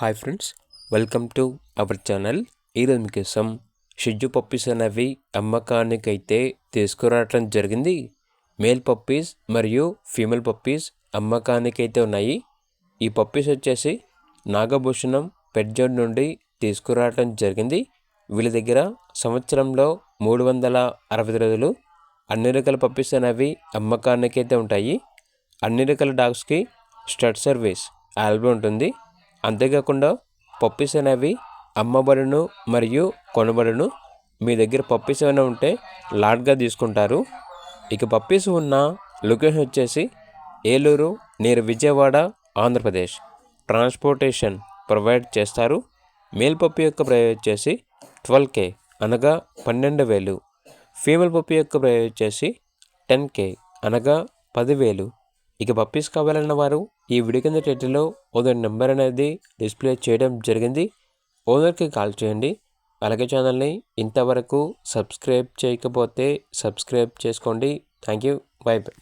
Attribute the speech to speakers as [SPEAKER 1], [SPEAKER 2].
[SPEAKER 1] Hi friends, welcome to our channel. ఈరోజు మీకోసం షిజ్జు puppies అనేవి అమ్మకానికైతే తీసుకురావటం జరిగింది. మేల్ పప్పీస్ మరియు ఫీమేల్ పప్పీస్ అమ్మకానికైతే ఉన్నాయి. ఈ పప్పీస్ వచ్చేసి నాగభూషణం పెట్ జోన్ నుండి తీసుకురావటం జరిగింది. వీళ్ళ దగ్గర సంవత్సరంలో 360 రోజులు అన్ని రకాల పప్పీస్ అనేవి అమ్మకానికైతే ఉంటాయి. అన్ని రకాల డాగ్స్కి స్టడ్ సర్వీస్ ఆల్బమ్ ఉంటుంది. అంతేకాకుండా పప్పీస్ అనేవి అమ్మబడును మరియు కొనబడును. మీ దగ్గర పప్పీస్ ఏమైనా ఉంటే లాట్గా తీసుకుంటారు. ఇక పప్పీస్ ఉన్న లొకేషన్ వచ్చేసి Eluru near Vijayawada, Andhra Pradesh. Transportation provide చేస్తారు. మేల్ పప్పీ యొక్క ప్రైస్ వచ్చేసి 12K అనగా 12,000. ఫీమేల్ పప్పీ యొక్క ప్రైస్ వచ్చేసి 10K అనగా 10,000. ఇక పప్పీస్ కావాలన్న వారు ఈ వీడియో కింద టైటిల్లో ఓనర్ నెంబర్ అనేది డిస్ప్లే చేయడం జరిగింది. ఓనర్కి కాల్ చేయండి. అలాగే ఛానల్ని ఇంతవరకు సబ్స్క్రైబ్ చేయకపోతే సబ్స్క్రైబ్ చేసుకోండి. Thank you. By by.